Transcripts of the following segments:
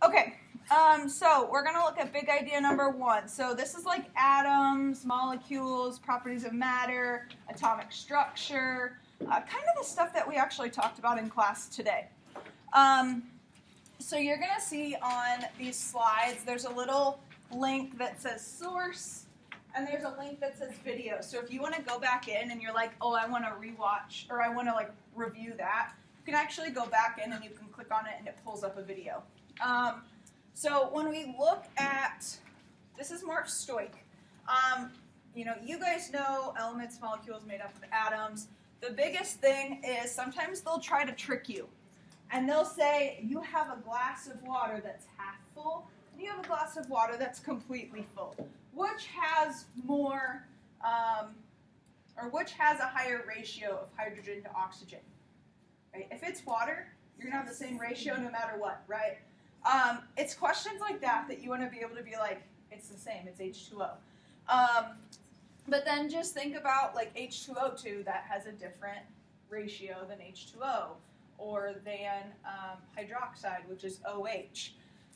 Okay, so we're going to look at big idea number 1. So this is like atoms, molecules, properties of matter, atomic structure, kind of the stuff that we actually talked about in class today. So you're going to see on these slides, there's a little link that says source, and there's a link that says video. So if you want to go back in and you're like, oh, I want to rewatch, or I want to like review that, you can actually go back in and you can click on it and it pulls up a video. So when we look at, this is more stoic. You guys know elements, molecules made up of atoms. The biggest thing is sometimes they'll try to trick you. And they'll say, you have a glass of water that's half full, and you have a glass of water that's completely full. Which has more, or which has a higher ratio of hydrogen to oxygen? Right? If it's water, you're going to have the same ratio no matter what, right? It's questions like that you want to be able to be like, it's the same, it's H2O. But then just think about like H2O2 that has a different ratio than H2O, or than hydroxide, which is OH.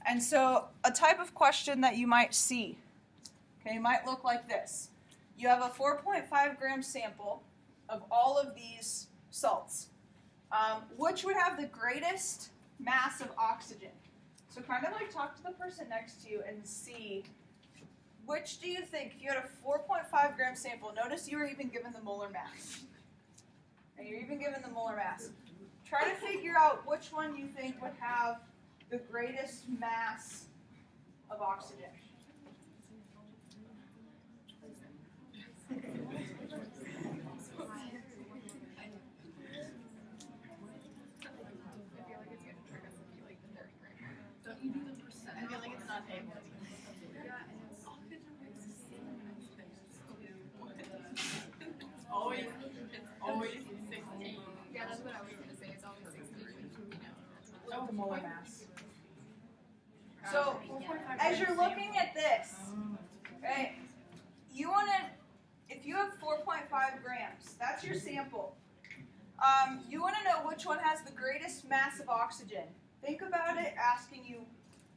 And so a type of question that you might see, okay, might look like this. You have a 4.5 gram sample of all of these salts. Which would have the greatest mass of oxygen? So kind of like talk to the person next to you and see, which do you think, if you had a 4.5 gram sample, notice you were even given the molar mass. And you're even given the molar mass. Try to figure out which one you think would have the greatest mass of oxygen. Don't you do the percent? I feel like it's not able to. It's always 16. Yeah, that's what I was going to say. It's always 16. The molar mass. So, as you're looking at this, right, you want to, if you have 4.5 grams, that's your sample. You want to know which one has the greatest mass of oxygen. Think about it asking you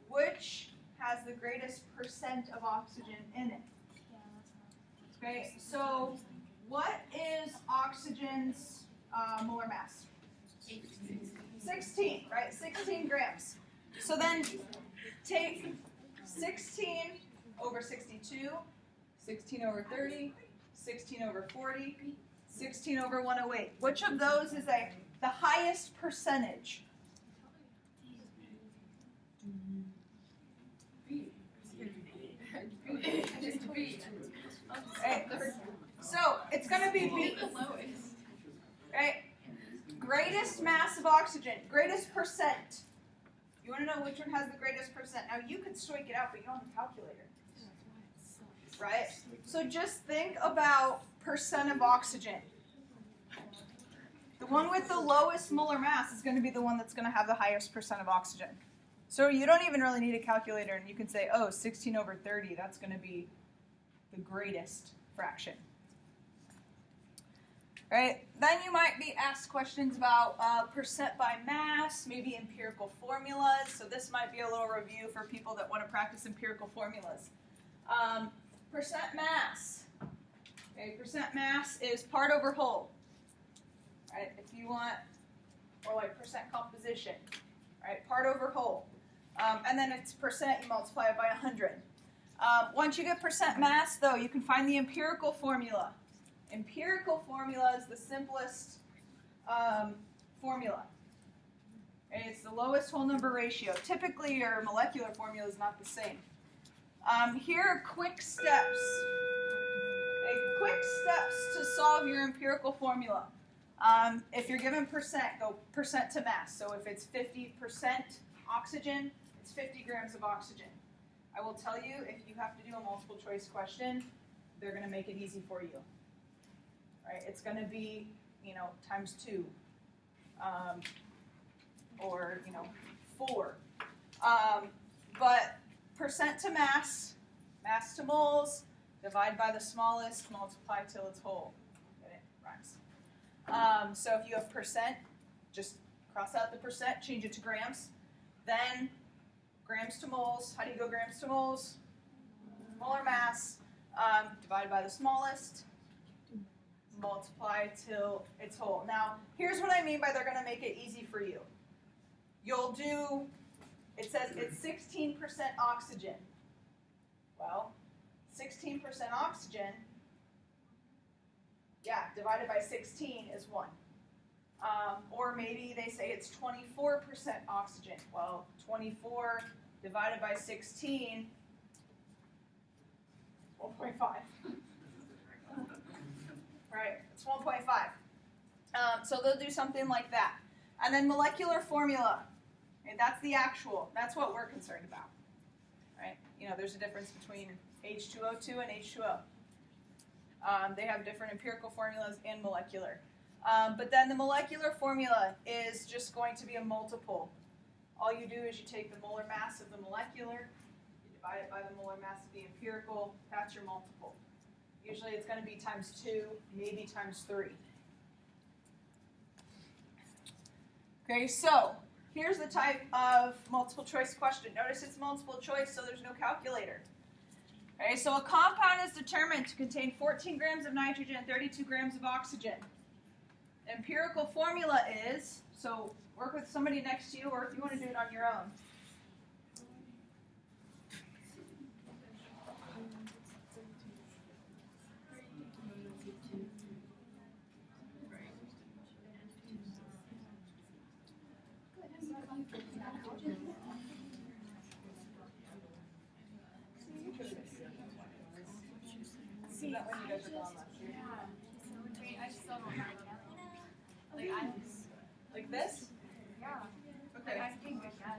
which has the greatest percent of oxygen in it. Okay, so what is oxygen's molar mass? 16, right? 16 grams. So then take 16 over 62, 16 over 30, 16 over 40, 16 over 108. Which of those is the highest percentage? Right. So it's going to be B. Right? Greatest mass of oxygen, greatest percent. You want to know which one has the greatest percent. Now you can stoik it out, but you don't have a calculator. Right? So just think about percent of oxygen. The one with the lowest molar mass is going to be the one that's going to have the highest percent of oxygen. So you don't even really need a calculator, and you can say, oh, 16 over 30, that's going to be the greatest fraction. Right? Then you might be asked questions about percent by mass, maybe empirical formulas. So this might be a little review for people that want to practice empirical formulas. Percent mass. Okay, percent mass is part over whole. Right? If you want, or like percent composition. Right? Part over whole. And then it's percent, you multiply it by 100. Once you get percent mass, though, you can find the empirical formula. Empirical formula is the simplest formula. Okay, it's the lowest whole number ratio. Typically, your molecular formula is not the same. Here are quick steps. Okay, quick steps to solve your empirical formula. If you're given percent, go percent to mass. So if it's 50% oxygen, it's 50 grams of oxygen. I will tell you, if you have to do a multiple choice question, they're going to make it easy for you. Right? It's going to be, times 2, or 4. But percent to mass, mass to moles, divide by the smallest, multiply till it's whole. Get it? Rhymes. So if you have percent, just cross out the percent, change it to grams. Then grams grams to moles. How do you go grams to moles? Molar mass divided by the smallest, multiply till it's whole. Now, here's what I mean by they're going to make it easy for you. You'll do, it says it's 16% oxygen. Well, 16% oxygen, yeah, divided by 16 is 1. Or maybe they say it's 24% oxygen. Well, 24 divided by 16, 1.5. Right, it's 1.5. So they'll do something like that. And then molecular formula, and that's the actual, that's what we're concerned about. Right? You know, there's a difference between H2O2 and H2O. They have different empirical formulas and molecular. But then the molecular formula is just going to be a multiple. All you do is you take the molar mass of the molecular, you divide it by the molar mass of the empirical, that's your multiple. Usually it's going to be times 2, maybe times 3. Okay, so here's the type of multiple choice question. Notice it's multiple choice, so there's no calculator. Okay, so a compound is determined to contain 14 grams of nitrogen and 32 grams of oxygen. Empirical formula is, so work with somebody next to you, or if you want to do it on your own. See that when you guys are gone last year. Wait, I still don't know. Like this? Yeah. Okay. I think I can.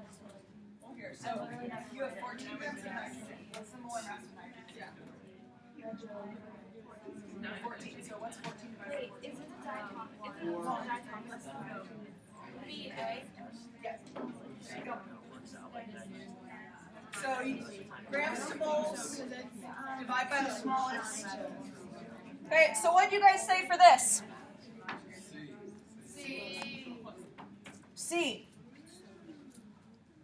Well, here, so you have 14 grams of nitrogen. What's the molar mass of nitrogen? Yeah. 14. So what's 14 divided by 14? Wait, is it a diatomic? BA? Yes. There you go. So you, grams to moles, divide by the smallest. Okay, so what do you guys say for this? C.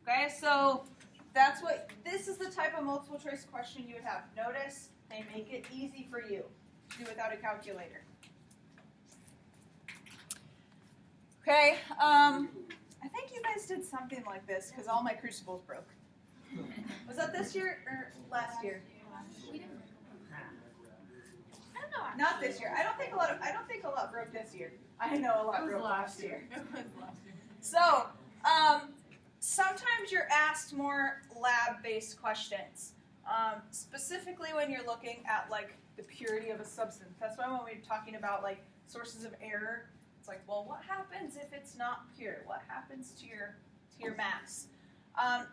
Okay, so that's what, this is the type of multiple choice question you would have. Notice, they make it easy for you to do without a calculator. Okay, I think you guys did something like this because all my crucibles broke. Was that this year or last year? We didn't. I don't know. Not this year. I don't think a lot broke this year. I know a lot broke last year. So, sometimes you're asked more lab-based questions, specifically when you're looking at like the purity of a substance. That's why when we're talking about like sources of error, it's like, well, what happens if it's not pure? What happens to your mass?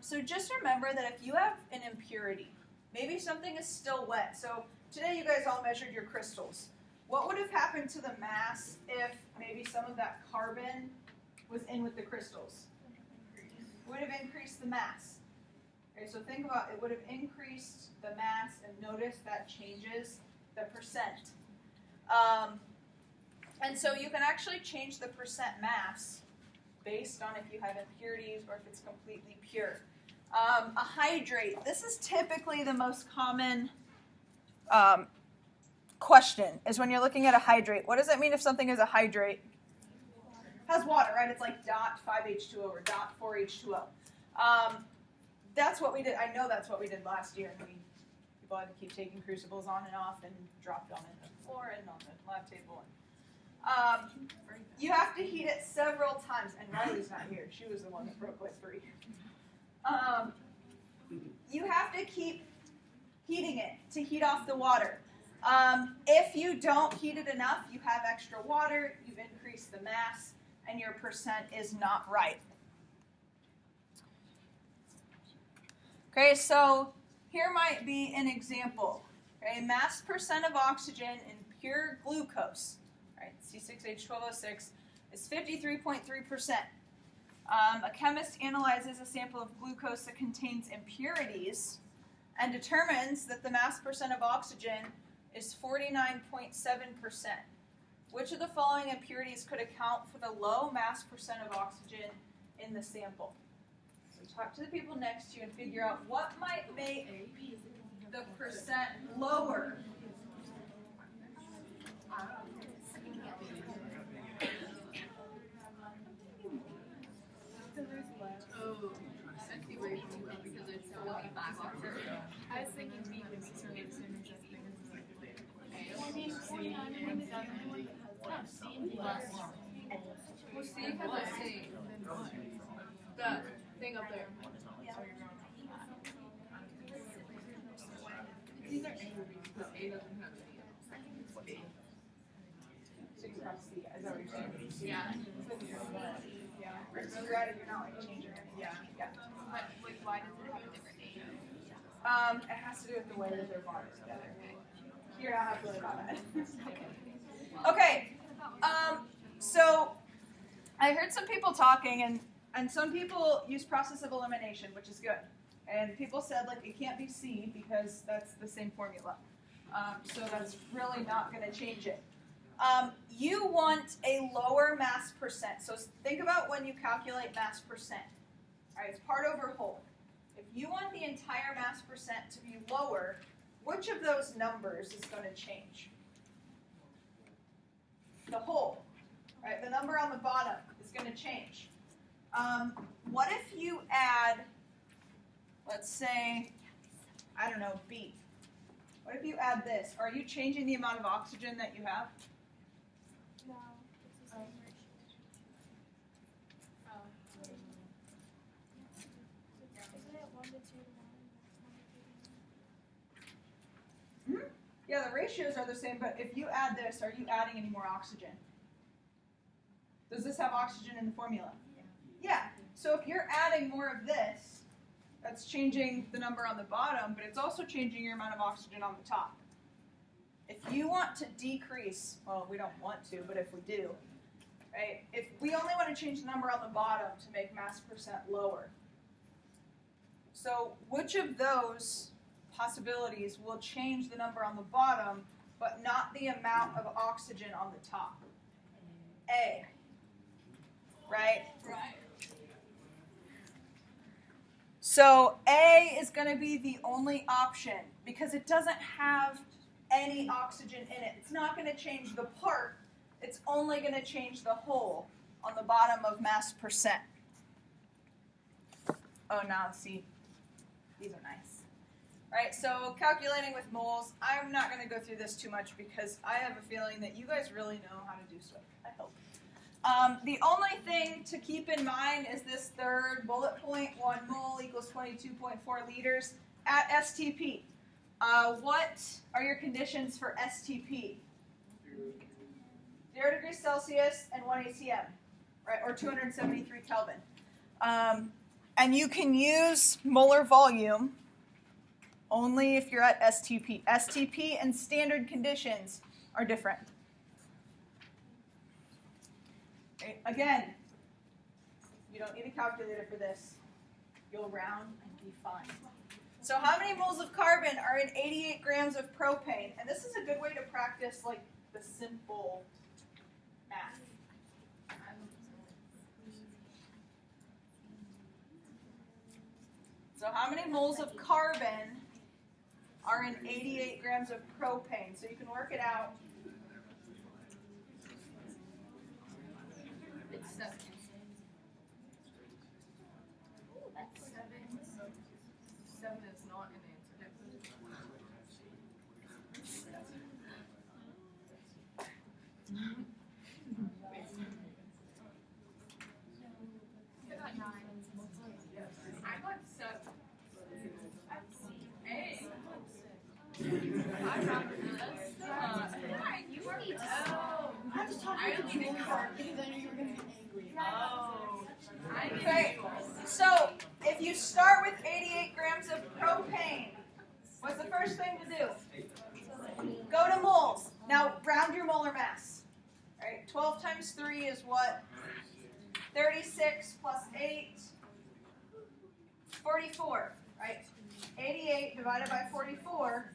So just remember that if you have an impurity, maybe something is still wet. So today you guys all measured your crystals. What would have happened to the mass if maybe some of that carbon was in with the crystals? It would have increased the mass. Okay, so think about it would have increased the mass, and notice that changes the percent. And so you can actually change the percent mass based on if you have impurities or if it's completely pure. A hydrate, this is typically the most common question, is when you're looking at a hydrate. What does it mean if something is a hydrate? Has water, right? It's like .5H2O or .4H2O. That's what we did. I know that's what we did last year. And people had to keep taking crucibles on and off and dropped on the floor and on the lab table. You have to heat it several times. And Riley's not here. She was the one that broke like 3. You have to keep heating it to heat off the water. If you don't heat it enough, you have extra water, you've increased the mass, and your percent is not right. Okay, so here might be an example. Okay, mass percent of oxygen in pure glucose, right, C6H12O6, is 53.3%. A chemist analyzes a sample of glucose that contains impurities and determines that the mass percent of oxygen is 49.7%. Which of the following impurities could account for the low mass percent of oxygen in the sample? So talk to the people next to you and figure out what might make the percent lower. Oh, I see where you're coming from because it's only 5 octaves. I was thinking B would be so it's easy. Well, C has a C. That thing up there. It's either A or B, but A doesn't have C. So you have C. Is that what you're saying? Yeah. So you're at it, you're not like changing it. Yeah. But like, why does it have a different name? It has to do with the way that they're bonded together. Here, I'll have to worry about that. Okay. So I heard some people talking, and some people use process of elimination, which is good. And people said like it can't be C because that's the same formula. So that's really not going to change it. You want a lower mass percent. So think about when you calculate mass percent. All right, it's part over whole. If you want the entire mass percent to be lower, which of those numbers is going to change? The whole. Right, the number on the bottom is going to change. What if you add, let's say, I don't know, B. What if you add this? Are you changing the amount of oxygen that you have? No, it's the same ratio. Isn't it 1 to 2 to 1? Yeah, the ratios are the same, but if you add this, are you adding any more oxygen? Does this have oxygen in the formula? Yeah. So if you're adding more of this, that's changing the number on the bottom, but it's also changing your amount of oxygen on the top. If you want to decrease, well, we don't want to, but if we do, right? If we only want to change the number on the bottom to make mass percent lower. So which of those possibilities will change the number on the bottom, but not the amount of oxygen on the top? A. Right? Right. So A is going to be the only option because it doesn't have any oxygen in it. It's not going to change the part. It's only going to change the whole on the bottom of mass percent. Oh, now see, these are nice. Right, so calculating with moles, I'm not going to go through this too much because I have a feeling that you guys really know how to do stuff. I hope. The only thing to keep in mind is this third bullet point, 1 mole equals 22.4 liters at STP. What are your conditions for STP? 0 degrees Celsius and 1 atm, right, or 273 Kelvin. And you can use molar volume only if you're at STP. STP and standard conditions are different. Okay, again, you don't need a calculator for this. You'll round and be fine. So how many moles of carbon are in 88 grams of propane? And this is a good way to practice like the simple math. So how many moles of carbon are in 88 grams of propane? So you can work it out. It's 7. That's 7. 7 is not an answer. I got 9. I got 7. Hey. I rounded this. You were I was talking to you because I knew you were going to get angry. Okay, so if you start with 88 grams of propane, what's the first thing to do? Go to moles. Now round your molar mass. All right, 12 times 3 is what? 36 plus 8, 44, right? 88 divided by 44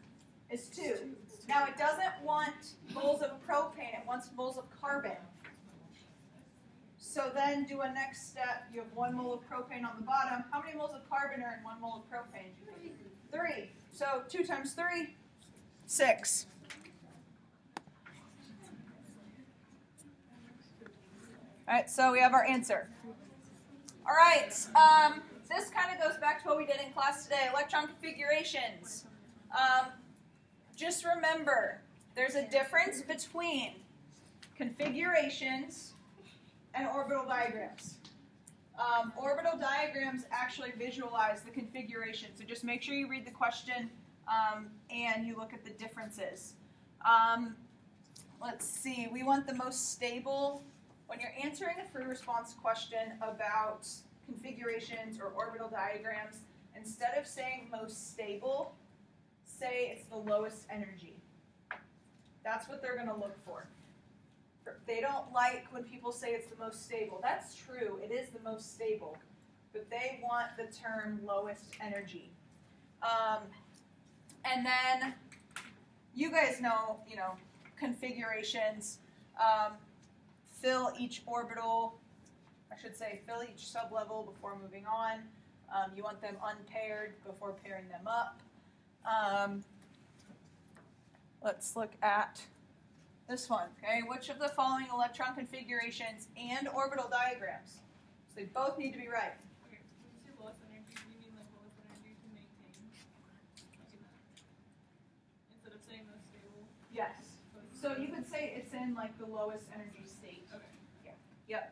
is 2. Now it doesn't want moles of propane, it wants moles of carbon. So So then do a next step. You have 1 mole of propane on the bottom. How many moles of carbon are in 1 mole of propane? 3. So 2 times 3, 6. All right, so we have our answer. All right, this kind of goes back to what we did in class today, electron configurations. Just remember, there's a difference between configurations and orbital diagrams. Orbital diagrams actually visualize the configuration, so just make sure you read the question and you look at the differences. Let's see, we want the most stable. When you're answering a free response question about configurations or orbital diagrams, instead of saying most stable, say it's the lowest energy. That's what they're going to look for. They don't like when people say it's the most stable. That's true, it is the most stable, but they want the term lowest energy. And then you guys know, configurations. Fill each orbital, fill each sublevel before moving on. You want them unpaired before pairing them up. Let's look at this one, okay? Which of the following electron configurations and orbital diagrams? So they both need to be right. Okay, when you say lowest energy, do you mean like lowest energy to maintain? Instead of saying most stable? Yes. So you could say it's in like the lowest energy state. Okay. Yeah. Yep.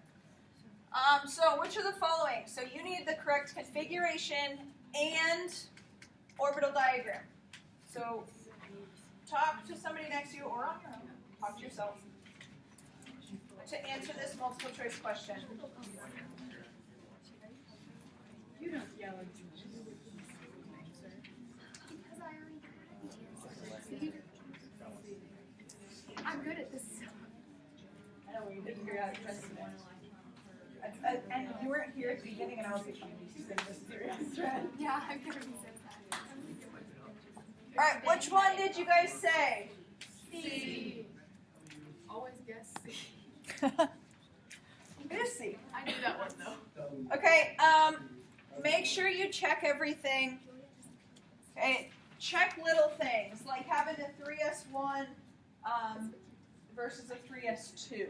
So which of the following? So you need the correct configuration and orbital diagram. So talk to somebody next to you or on your own. Talk to yourself to answer this multiple choice question. You don't yell at me. Because I already got the answer. I'm good at this. I know we did periodic trends today. And you weren't here at the beginning, and I was like, she's going to miss the periodic trend. Yeah, I'm gonna be so sad. All right, which one did you guys say? C. Always guess C. It is C. I knew that one though. Okay, make sure you check everything. Okay, check little things, like having a 3s1 versus a 3s2.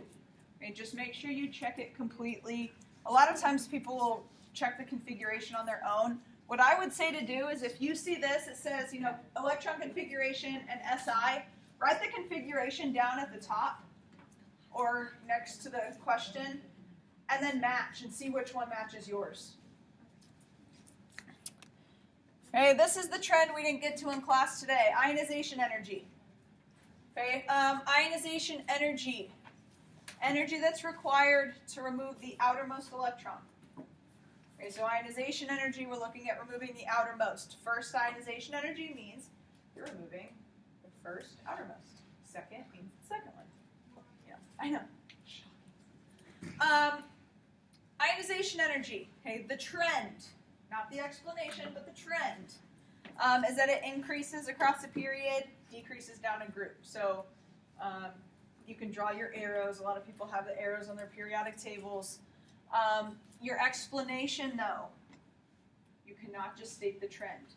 Okay, just make sure you check it completely. A lot of times people will check the configuration on their own. What I would say to do is if you see this, it says, electron configuration and SI, write the configuration down at the top or next to the question, and then match and see which one matches yours. Okay, this is the trend we didn't get to in class today, ionization energy. Okay, ionization energy. Energy that's required to remove the outermost electron. Okay, so ionization energy, we're looking at removing the outermost. First ionization energy means you're removing the first outermost. Second means the second one. Yeah, I know. Ionization energy, okay, the trend, not the explanation, but the trend, is that it increases across a period, decreases down a group. So you can draw your arrows. A lot of people have the arrows on their periodic tables. Your explanation, though, you cannot just state the trend.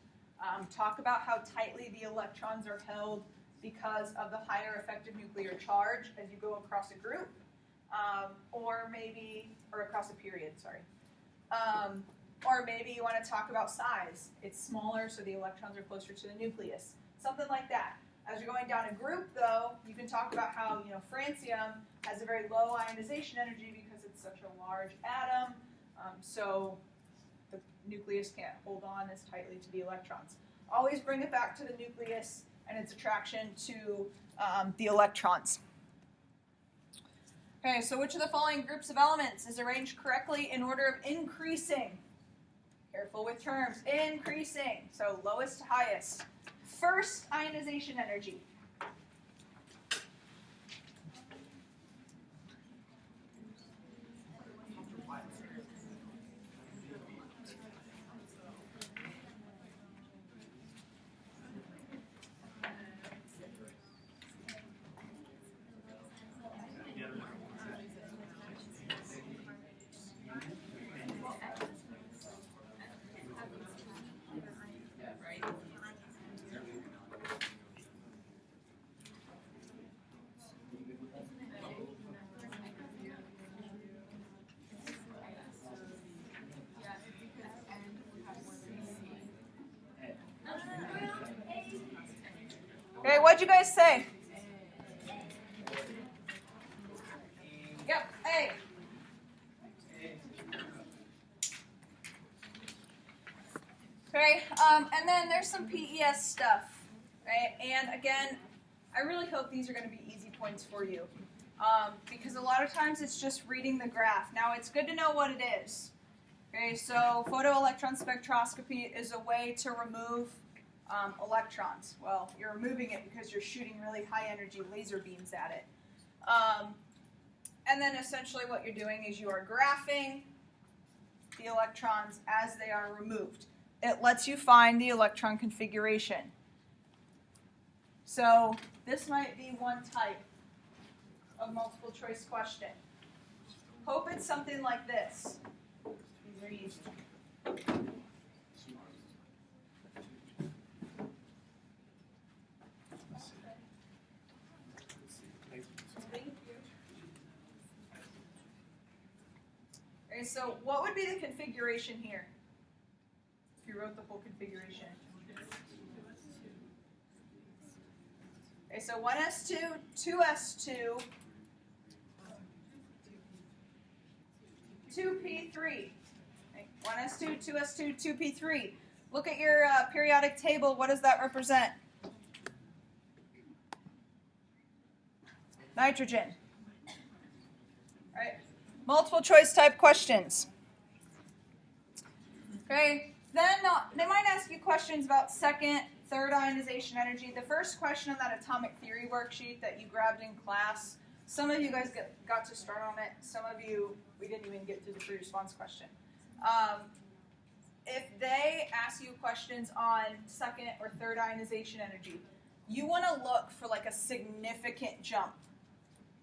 Talk about how tightly the electrons are held because of the higher effective nuclear charge as you go across a group, or across a period, sorry. Or maybe you want to talk about size. It's smaller, so the electrons are closer to the nucleus. Something like that. As you're going down a group, though, you can talk about how, francium has a very low ionization energy because it's such a large atom, so the nucleus can't hold on as tightly to the electrons. Always bring it back to the nucleus and its attraction to the electrons. Okay, so which of the following groups of elements is arranged correctly in order of increasing? Careful with terms. Increasing, so lowest to highest. First ionization energy. Okay, what'd you guys say? Yep, A. Okay, and then there's some PES stuff, right? And again, I really hope these are going to be easy points for you, because a lot of times it's just reading the graph. Now, it's good to know what it is. Okay, so photoelectron spectroscopy is a way to remove electrons. Well, you're removing it because you're shooting really high energy laser beams at it. And then essentially what you're doing is you are graphing the electrons as they are removed. It lets you find the electron configuration. So this might be one type of multiple choice question. Hope it's something like this. These are easy. Okay, so what would be the configuration here? If you wrote the whole configuration. Okay, so 1s2, 2s2, 2p3. Okay, 1s2, 2s2, 2p3. Look at your periodic table. What does that represent? Nitrogen. Right? Multiple choice type questions. Okay, then they might ask you questions about second, third ionization energy. The first question on that atomic theory worksheet that you grabbed in class, some of you guys got to start on it. Some of you, we didn't even get through the free response question. If they ask you questions on second or third ionization energy, you want to look for like a significant jump,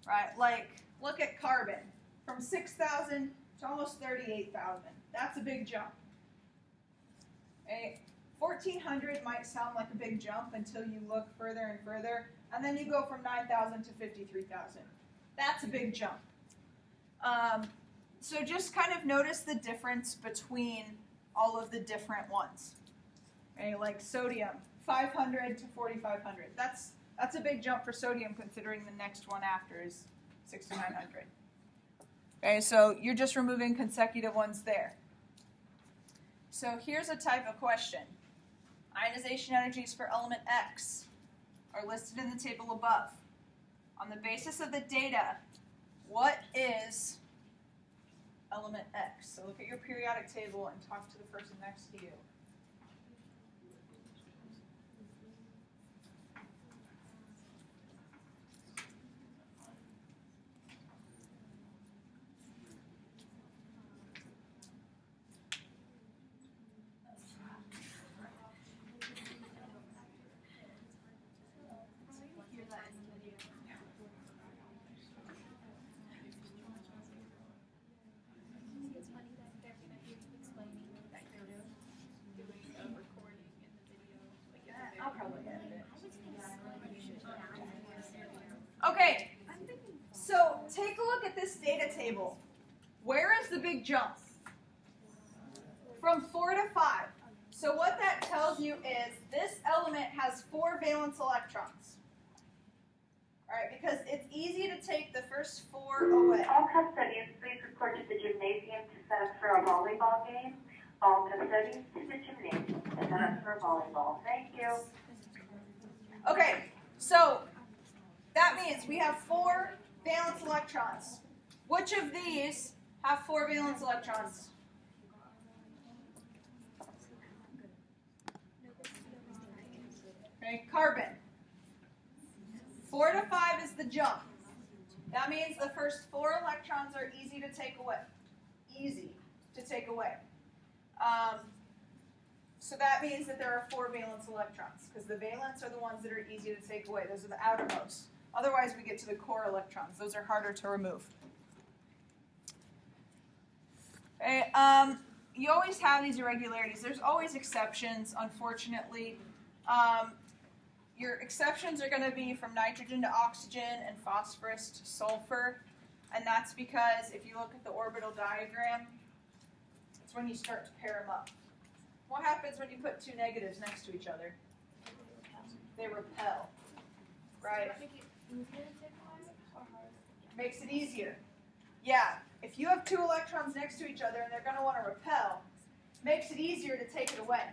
right? Like, look at carbon. From 6,000 to almost 38,000. That's a big jump. Okay? 1,400 might sound like a big jump until you look further and further, and then you go from 9,000 to 53,000. That's a big jump. So just kind of notice the difference between all of the different ones. Okay? Like sodium, 500 to 4,500. That's a big jump for sodium, considering the next one after is 6,900. Okay, so you're just removing consecutive ones there. So here's a type of question. Ionization energies for element X are listed in the table above. On the basis of the data, what is element X? So look at your periodic table and talk to the person next to you. Okay, so take a look at this data table. Where is the big jump? From 4 to 5. So what that tells you is this element has 4 valence electrons. All right, because it's easy to take the first 4 away. All custodians, please report to the gymnasium to set up for a volleyball game. All custodians to the gymnasium to set up for a volleyball. Thank you. Okay, so that means we have 4 valence electrons. Which of these have 4 valence electrons? Okay, carbon. 4 to 5 is the jump. That means the first 4 electrons are easy to take away. Easy to take away. So that means that there are 4 valence electrons, because the valence are the ones that are easy to take away. Those are the outermost. Otherwise, we get to the core electrons. Those are harder to remove. Okay, you always have these irregularities. There's always exceptions, unfortunately. Your exceptions are going to be from nitrogen to oxygen and phosphorus to sulfur. And that's because if you look at the orbital diagram, it's when you start to pair them up. What happens when you put 2 negatives next to each other? They repel. right? Make it easier to take away or harder? Makes it easier. Yeah, if you have two electrons next to each other and they're going to want to repel, makes it easier to take it away.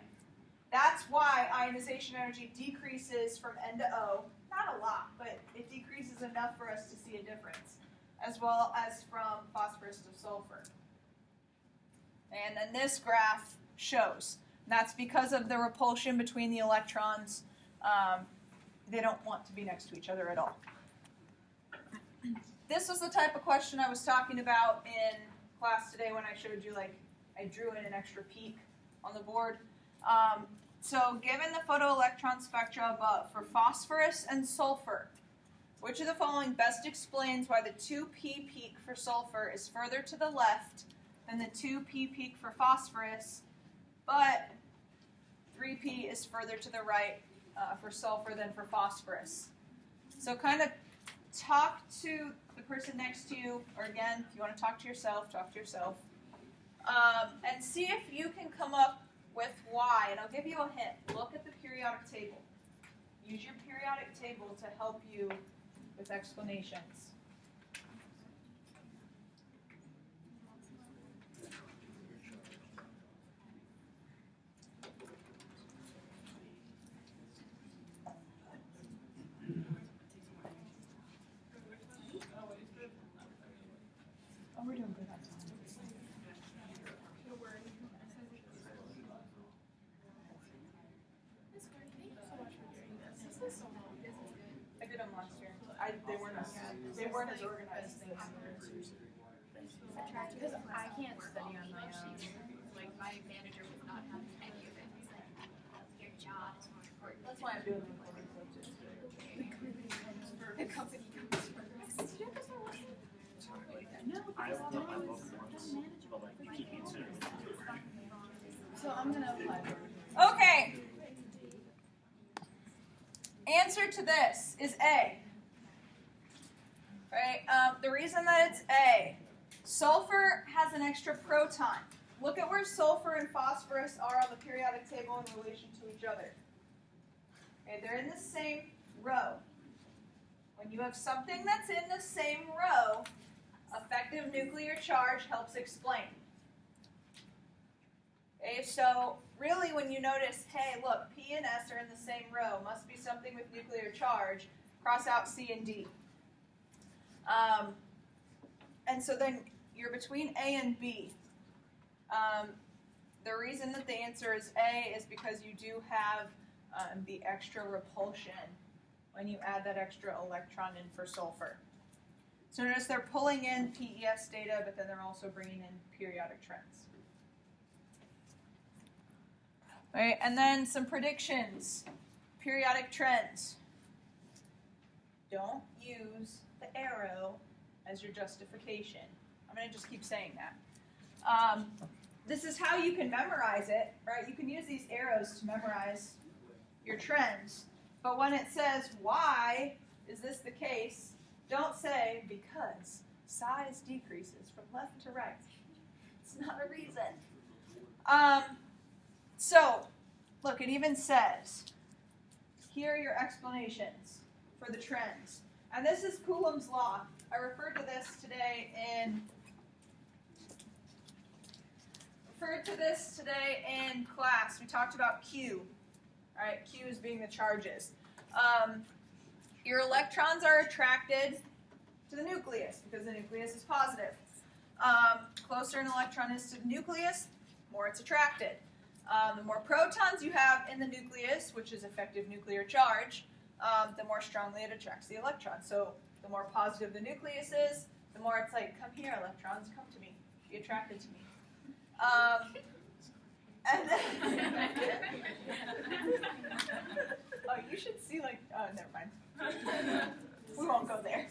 That's why ionization energy decreases from N to O. Not a lot, but it decreases enough for us to see a difference, as well as from phosphorus to sulfur. And then this graph shows. That's because of the repulsion between the electrons. They don't want to be next to each other at all. This was the type of question I was talking about in class today when I showed you, like, I drew in an extra peak on the board. So given the photoelectron spectra above for phosphorus and sulfur, which of the following best explains why the 2p peak for sulfur is further to the left than the 2p peak for phosphorus, but 3p is further to the right for sulfur than for phosphorus? So kind of talk to the person next to you, or again, if you want to talk to yourself, and see if you can come up with why. And I'll give you a hint. Look at the periodic table. Use your periodic table to help you with explanations. Oh, we're doing good on time. I did them last year. They weren't as organized. Because I can't study on my own. Like, my manager would not have any of it. He's like, your job is more important. That's why I'm doing them. The company comes first. I love sports, but like you keep it So I'm going to apply. Okay. Answer to this is A. Right? The reason that it's A, sulfur has an extra proton. Look at where sulfur and phosphorus are on the periodic table in relation to each other. Okay, they're in the same row. When you have something that's in the same row, effective nuclear charge helps explain. Okay, so really when you notice, hey, look, P and S are in the same row, must be something with nuclear charge, cross out C and D. And so then you're between A and B. The reason that the answer is A is because you do have the extra repulsion when you add that extra electron in for sulfur. So notice they're pulling in PES data, but then they're also bringing in periodic trends. All right, and then some predictions. Periodic trends. Don't use the arrow as your justification. I'm going to just keep saying that. This is how you can memorize it, right? You can use these arrows to memorize your trends. But when it says, why is this the case, don't say, because size decreases from left to right. It's not a reason. So, look, it even says, here are your explanations for the trends. And this is Coulomb's law. I referred to this today in class. We talked about Q. All right, Q's being the charges. Your electrons are attracted to the nucleus because the nucleus is positive. Closer an electron is to the nucleus, more it's attracted. The more protons you have in the nucleus, which is effective nuclear charge, the more strongly it attracts the electron. So the more positive the nucleus is, the more it's like, come here, electrons, come to me, be attracted to me. And then oh, you should see never mind. We won't go there.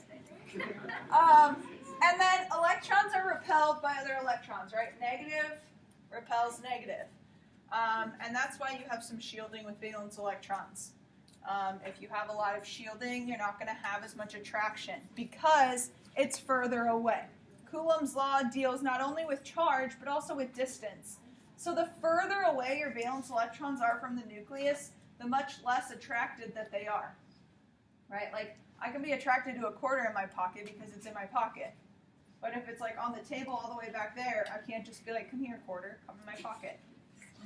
And then electrons are repelled by other electrons, right? Negative repels negative. And that's why you have some shielding with valence electrons. If you have a lot of shielding, you're not going to have as much attraction because it's further away. Coulomb's law deals not only with charge, but also with distance. So the further away your valence electrons are from the nucleus, the much less attracted that they are. right? Like, I can be attracted to a quarter in my pocket because it's in my pocket. But if it's like on the table all the way back there, I can't just be like, come here, quarter, come in my pocket.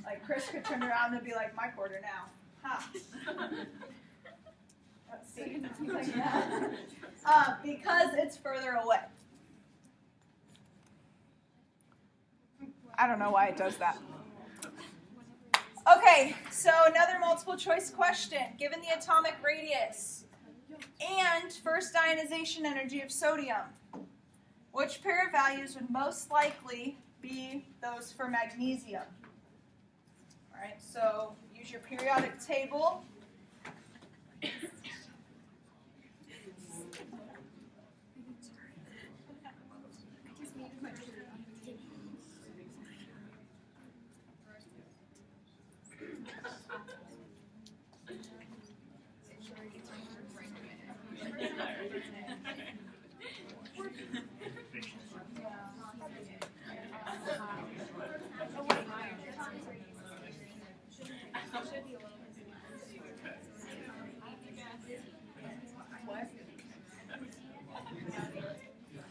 Like, Chris could turn around and be like, my quarter now. Ha. Let's see. Like that. Because it's further away. I don't know why it does that. Okay, so another multiple choice question. Given the atomic radius and first ionization energy of sodium, which pair of values would most likely be those for magnesium? All right, so use your periodic table.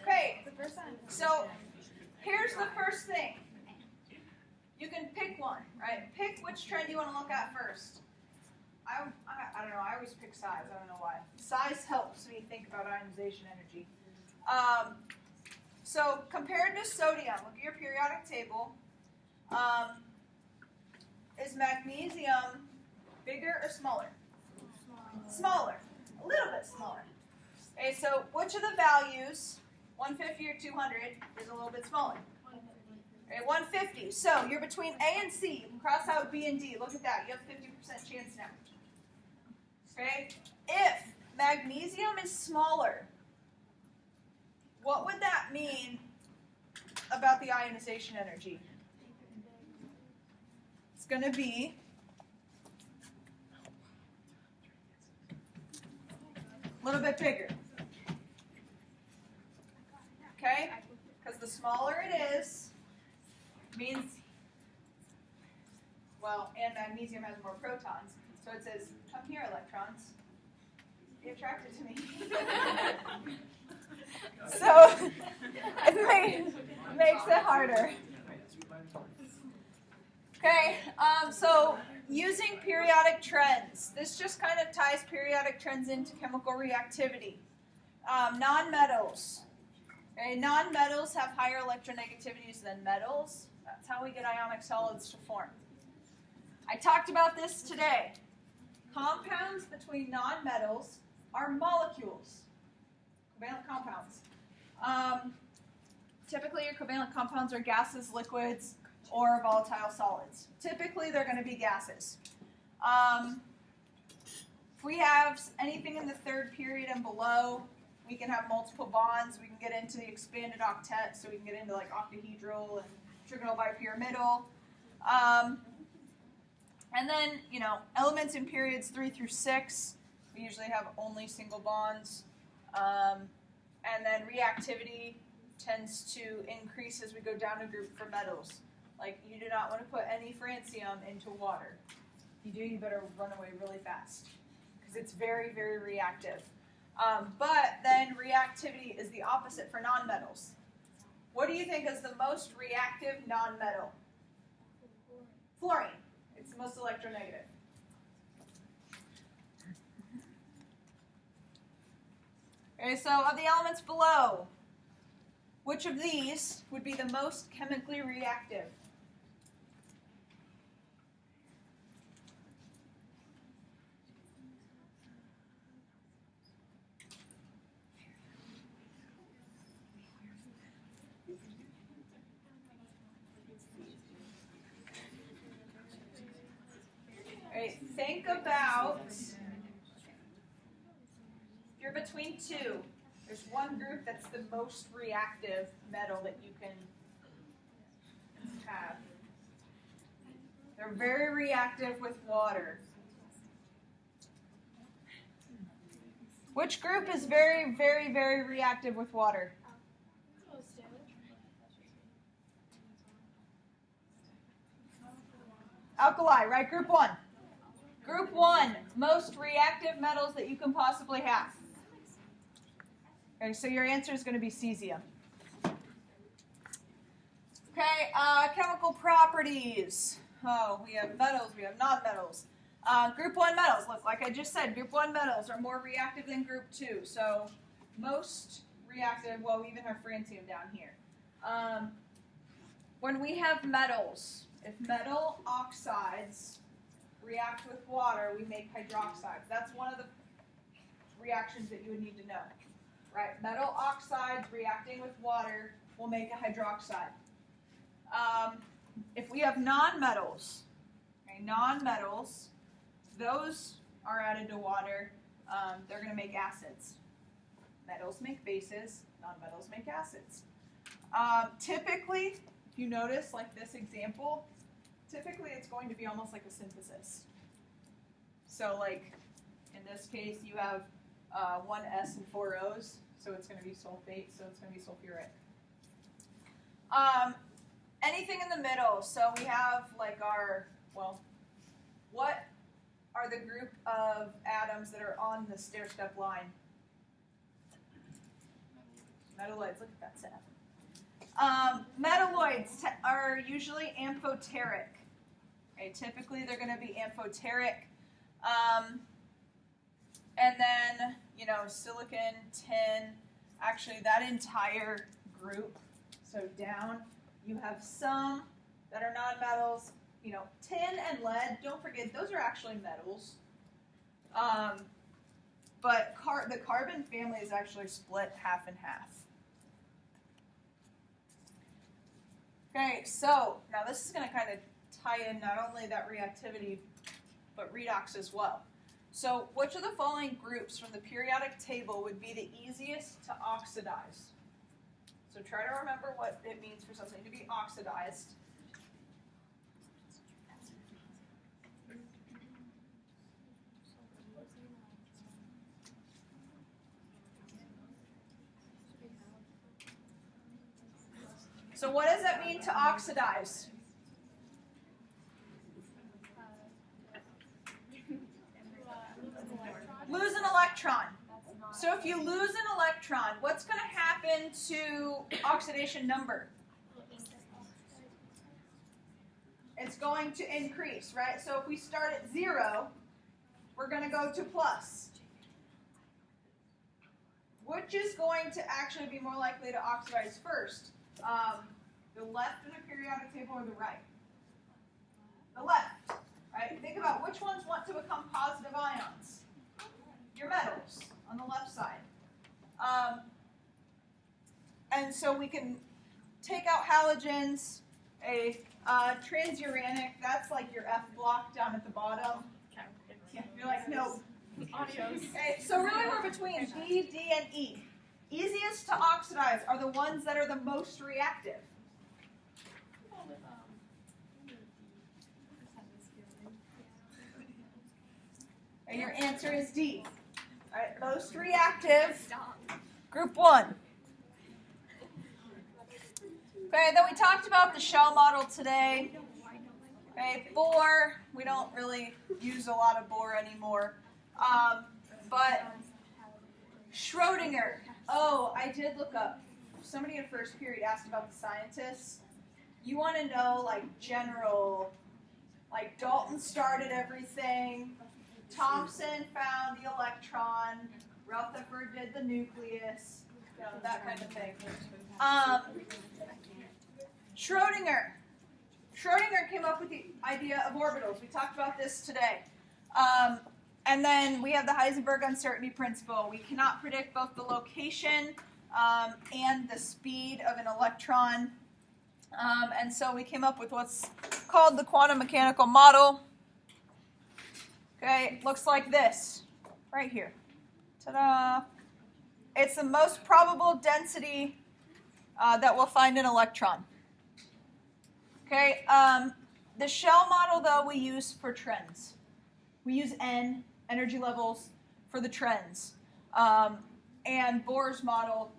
Okay, so here's the first thing. You can pick one, right? Pick which trend you want to look at first. I don't know, I always pick size, I don't know why. Size helps me think about ionization energy. So compared to sodium, look at your periodic table. Is magnesium bigger or smaller? Smaller. A little bit smaller. Okay, so which of the values, 150 or 200, is a little bit smaller? Okay, 150. So you're between A and C. You can cross out B and D. Look at that. You have 50% chance now. Okay? If magnesium is smaller, what would that mean about the ionization energy? It's going to be a little bit bigger. Okay? Because the smaller it is, means, well, and magnesium has more protons. So it says, come here, electrons. Be attracted to me. So it makes it harder. Okay, so using periodic trends. This just kind of ties periodic trends into chemical reactivity. Non-metals. Okay, non-metals have higher electronegativities than metals. That's how we get ionic solids to form. I talked about this today. Compounds between non-metals are molecules, covalent compounds. Typically, your covalent compounds are gases, liquids, or volatile solids. Typically, they're going to be gases. If we have anything in the third period and below, we can have multiple bonds. We can get into the expanded octet, so we can get into like octahedral and trigonal bipyramidal. And then, you know, elements in periods 3 through 6, we usually have only single bonds. And then reactivity tends to increase as we go down a group for metals. Like, you do not want to put any francium into water. If you do, you better run away really fast, because it's very, very reactive. But then reactivity is the opposite for nonmetals. What do you think is the most reactive nonmetal? Fluorine. It's the most electronegative. Okay, so of the elements below, which of these would be the most chemically reactive? Right, think about, if you're between two, there's one group that's the most reactive metal that you can have. They're very reactive with water. Which group is very, very, very reactive with water? Alkali, right? Group 1. Group 1, most reactive metals that you can possibly have. Okay, so your answer is going to be cesium. Okay, chemical properties. Oh, we have metals, we have non-metals. Group 1 metals, look, like I just said, group 1 metals are more reactive than group 2. So most reactive, well, we even have francium down here. When we have metals, if metal oxides react with water, we make hydroxides. That's one of the reactions that you would need to know. Right? Metal oxides reacting with water will make a hydroxide. If we have non-metals, okay, non-metals, those are added to water. They're going to make acids. Metals make bases. Non-metals make acids. Typically, if you notice, like this example, typically it's going to be almost like a synthesis. So like in this case, you have one S and 4 O's, so it's going to be sulfate, so it's going to be sulfuric. Anything in the middle, so we have like our, well, what are the group of atoms that are on the stair-step line? Metalloids, look at that set. Metalloids are usually amphoteric. Okay, typically they're going to be amphoteric. And then, you know, silicon, tin, actually that entire group, so down, you have some that are non-metals. You know, tin and lead, don't forget, those are actually metals. But the carbon family is actually split half and half. Okay, so now this is going to kind of tie in not only that reactivity, but redox as well. So which of the following groups from the periodic table would be the easiest to oxidize? So try to remember what it means for something to be oxidized. So what does that mean to oxidize? Lose an electron. So if you lose an electron, what's going to happen to oxidation number? It's going to increase, right? So if we start at 0, we're going to go to plus. Which is going to actually be more likely to oxidize first? The left in the periodic table or the right? The left, right? Think about which ones want to become positive ions. Your metals on the left side. And so we can take out halogens, a transuranic, that's like your F block down at the bottom. Yeah, you're like, no. Okay, so really we're between B, D, and E. Easiest to oxidize are the ones that are the most reactive. And your answer is D. All right, most reactive, group 1. Okay, then we talked about the shell model today. Okay, Bohr, we don't really use a lot of Bohr anymore. But Schrodinger, oh, I did look up. Somebody in first period asked about the scientists. You want to know, like, general, like Dalton started everything. Thomson found the electron. Rutherford did the nucleus. You know, that kind of thing. Schrodinger. Schrodinger came up with the idea of orbitals. We talked about this today. And then we have the Heisenberg uncertainty principle. We cannot predict both the location and the speed of an electron. And so we came up with what's called the quantum mechanical model. Okay, looks like this, right here. Ta-da! It's the most probable density that we'll find an electron. Okay, the shell model, though, we use for trends. We use N, energy levels, for the trends. And Bohr's model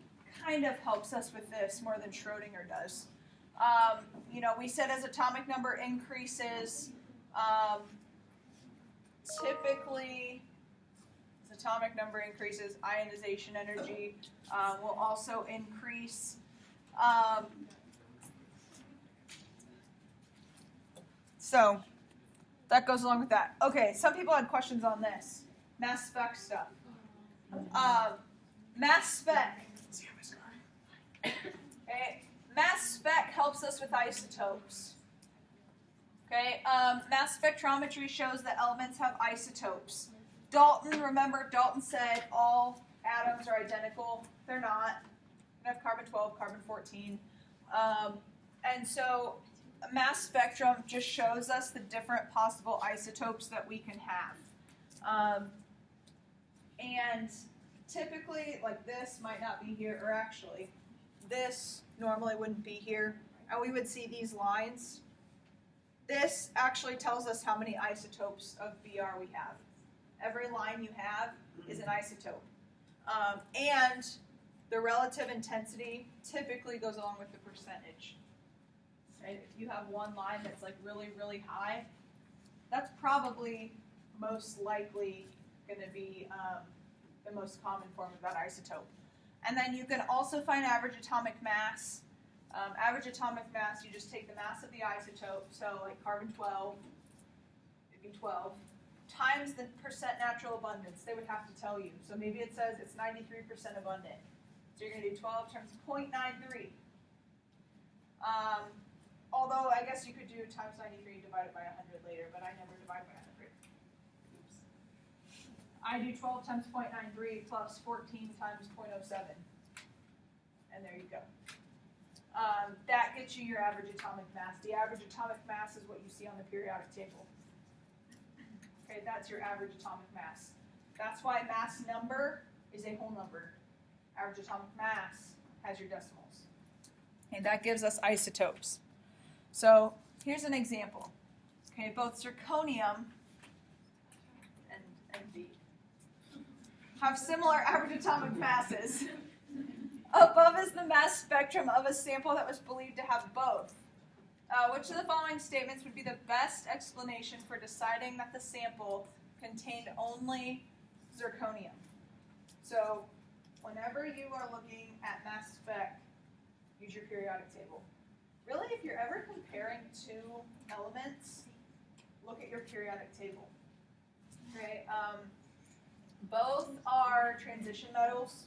kind of helps us with this more than Schrodinger does. You know, we said as atomic number increases, typically, as atomic number increases, ionization energy will also increase. So that goes along with that. Okay, some people had questions on this. Mass spec stuff. Mass spec. Okay, mass spec helps us with isotopes. Okay, mass spectrometry shows that elements have isotopes. Dalton, remember, Dalton said all atoms are identical. They're not. They have carbon 12, carbon 14. And so a mass spectrum just shows us the different possible isotopes that we can have. And typically, like this might not be here, or actually, this normally wouldn't be here. And we would see these lines. This actually tells us how many isotopes of Br we have. Every line you have is an isotope. And the relative intensity typically goes along with the percentage. Right? If you have one line that's like really, really high, that's probably most likely going to be the most common form of that isotope. And then you can also find average atomic mass. Average atomic mass, you just take the mass of the isotope, so like carbon 12, it'd be 12, times the percent natural abundance. They would have to tell you. So maybe it says it's 93% abundant. So you're going to do 12 times 0.93. Although I guess you could do times 93 divided by 100 later, but I never divide by 100. Oops. I do 12 times 0.93 plus 14 times 0.07. And there you go. That gets you your average atomic mass. The average atomic mass is what you see on the periodic table. Okay, that's your average atomic mass. That's why mass number is a whole number. Average atomic mass has your decimals. And that gives us isotopes. So here's an example. Okay, both zirconium and V have similar average atomic masses. Above is the mass spectrum of a sample that was believed to have both. Which of the following statements would be the best explanation for deciding that the sample contained only zirconium? So whenever you are looking at mass spec, use your periodic table. Really, if you're ever comparing two elements, look at your periodic table. Okay, both are transition metals.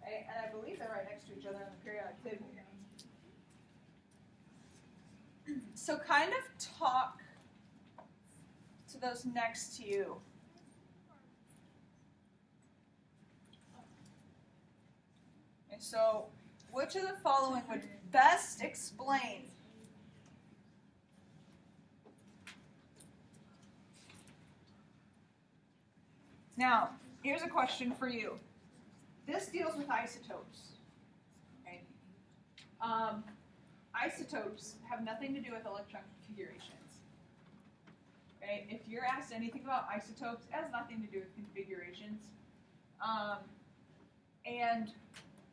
Okay, and I believe they're right next to each other on the periodic table. So kind of talk to those next to you. And so, which of the following would best explain now, here's a question for you. This deals with isotopes. Okay? Isotopes have nothing to do with electron configurations. Okay? If you're asked anything about isotopes, it has nothing to do with configurations. And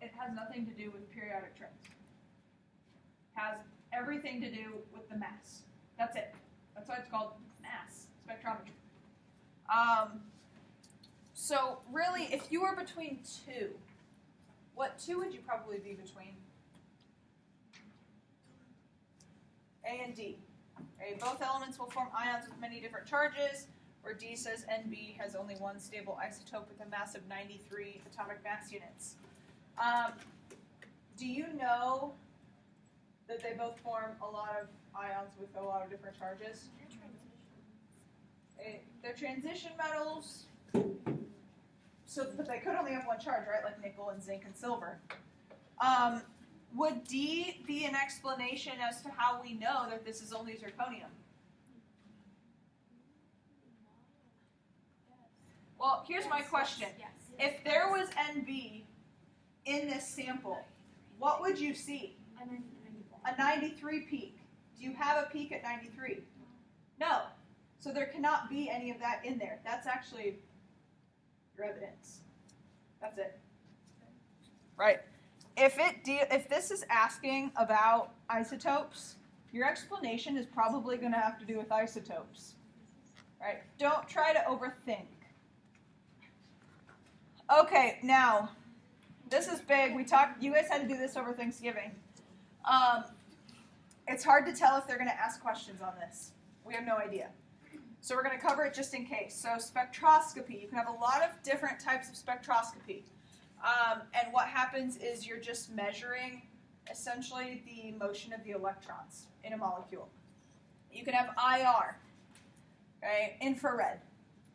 it has nothing to do with periodic trends. It has everything to do with the mass. That's it. That's why it's called mass spectrometry. So really, if you were between two, what two would you probably be between? A and D. Okay, both elements will form ions with many different charges, where D says NB has only one stable isotope with a mass of 93 atomic mass units. Do you know that they both form a lot of ions with a lot of different charges? They're transition metals. So, but they could only have one charge, right? Like nickel and zinc and silver. Would D be an explanation as to how we know that this is only zirconium? Well, here's my question. If there was NB in this sample, what would you see? A 93 peak. Do you have a peak at 93? No. So there cannot be any of that in there. That's actually your evidence. That's it. Right. If this is asking about isotopes, your explanation is probably going to have to do with isotopes. Right? Don't try to overthink. Okay, now, this is big. You guys had to do this over Thanksgiving. It's hard to tell if they're going to ask questions on this. We have no idea. So we're going to cover it just in case. So spectroscopy, you can have a lot of different types of spectroscopy. And what happens is you're just measuring essentially the motion of the electrons in a molecule. You can have IR, right? Infrared.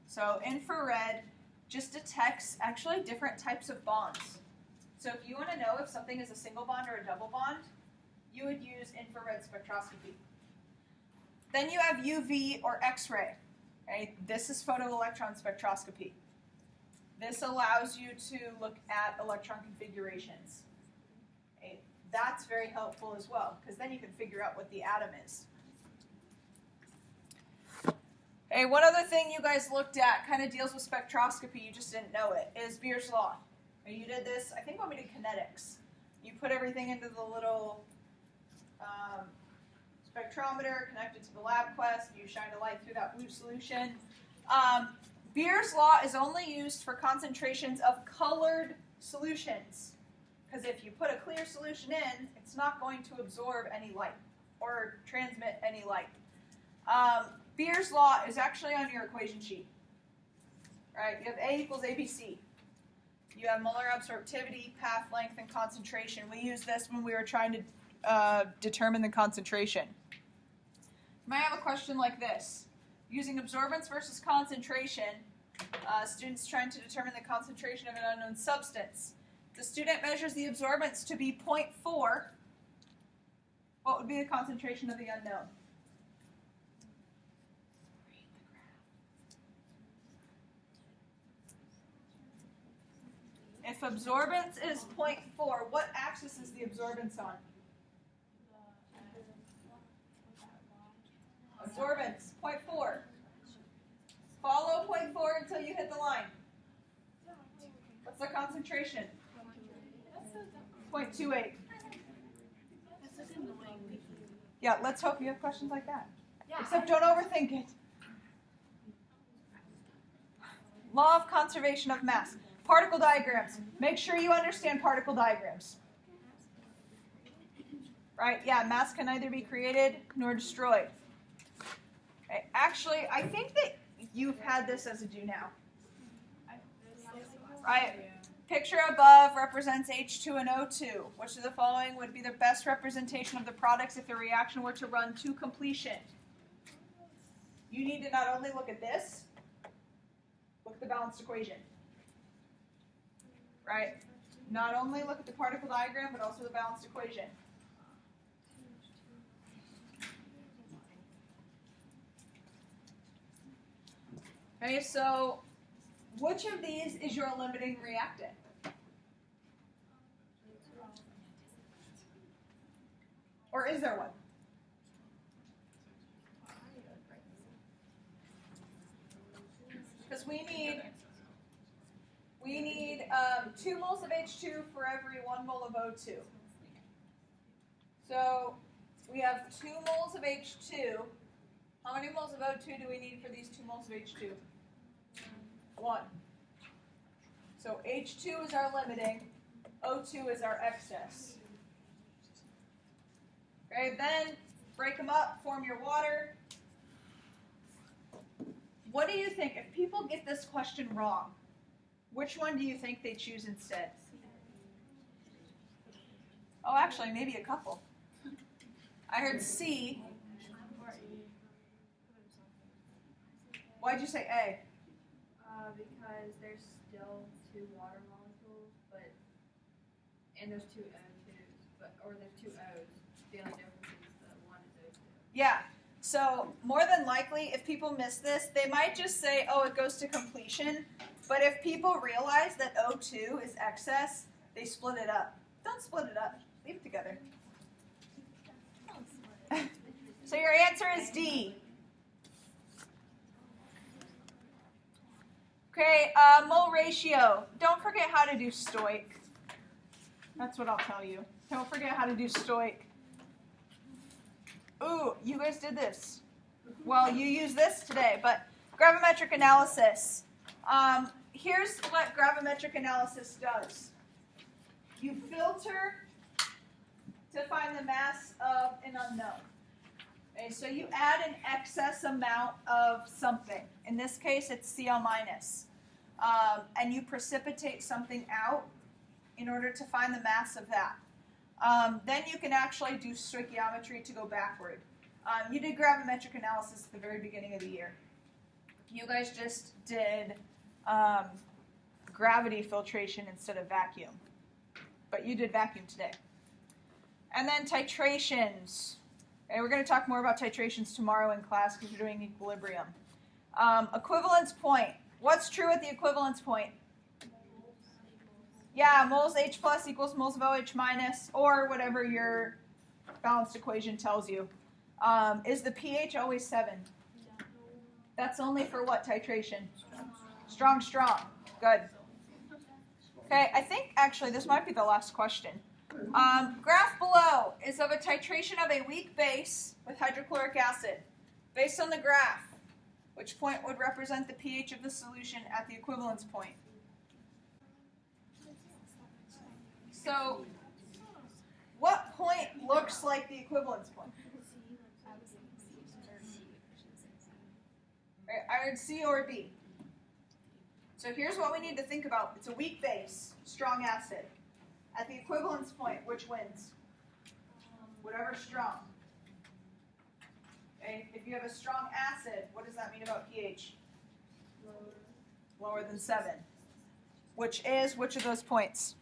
So infrared just detects actually different types of bonds. So if you want to know if something is a single bond or a double bond, you would use infrared spectroscopy. Then you have UV or X-ray. Right? This is photoelectron spectroscopy. This allows you to look at electron configurations. Okay? That's very helpful as well, because then you can figure out what the atom is. Okay, one other thing you guys looked at kind of deals with spectroscopy, you just didn't know it, is Beer's Law. You did this, I think when we did kinetics. You put everything into the little spectrometer connected to the lab quest, you shine a light through that blue solution. Beer's Law is only used for concentrations of colored solutions, because if you put a clear solution in, it's not going to absorb any light or transmit any light. Beer's Law is actually on your equation sheet. Right? You have A equals ABC. You have molar absorptivity, path length, and concentration. We used this when we were trying to determine the concentration. You might have a question like this. Using absorbance versus concentration, students trying to determine the concentration of an unknown substance. The student measures the absorbance to be 0.4. What would be the concentration of the unknown? If absorbance is 0.4, what axis is the absorbance on? Absorbance, 0.4. Follow 0.4 until you hit the line. What's the concentration? 0.28. Yeah, let's hope you have questions like that. Except don't overthink it. Law of conservation of mass. Particle diagrams. Make sure you understand particle diagrams. Right? Yeah, mass can neither be created nor destroyed. Okay. Actually, I think that you've had this as a do now. Right? Picture above represents H2 and O2. Which of the following would be the best representation of the products if the reaction were to run to completion? You need to not only look at this, look at the balanced equation. Right? Not only look at the particle diagram, but also the balanced equation. Okay, so which of these is your limiting reactant? Or is there one? Because we need 2 moles of H2 for every 1 mole of O2. So we have 2 moles of H2. How many moles of O2 do we need for these 2 moles of H2? 1. So H2 is our limiting, O2 is our excess. Okay, then break them up, form your water. What do you think? If people get this question wrong, which one do you think they choose instead? Oh, actually, maybe a couple. I heard C. Why'd you say A? Because there's still 2 water molecules, and there's 2 O2s, or there's 2 O's. The only difference is the 1 is O2. Yeah. So more than likely, if people miss this, they might just say, oh, it goes to completion. But if people realize that O2 is excess, they split it up. Don't split it up. Leave it together. So your answer is D. Okay, mole ratio. Don't forget how to do stoic. That's what I'll tell you. Don't forget how to do stoic. Ooh, you guys did this. Well, you used this today, but Gravimetric analysis. Here's what gravimetric analysis does. You filter to find the mass of an unknown. Okay, so you add an excess amount of something. In this case, it's Cl-, and you precipitate something out in order to find the mass of that. Then you can actually do stoichiometry to go backward. You did gravimetric analysis at the very beginning of the year. You guys just did gravity filtration instead of vacuum. But you did vacuum today. And then titrations. Okay, we're going to talk more about titrations tomorrow in class because we're doing equilibrium. Equivalence point. What's true at the equivalence point? Yeah, moles H plus equals moles of OH minus, or whatever your balanced equation tells you. Is the pH always 7? That's only for what titration? Strong, strong. Good. Okay, I think actually this might be the last question. Graph below is of a titration of a weak base with hydrochloric acid. Based on the graph, which point would represent the pH of the solution at the equivalence point? So, what point looks like the equivalence point? Right, iron C or B. So here's what we need to think about. It's a weak base, strong acid. At the equivalence point, which wins? Whatever's strong. Okay, if you have a strong acid, what does that mean about pH? Lower than 7. Which is which of those points?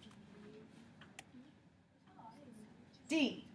D.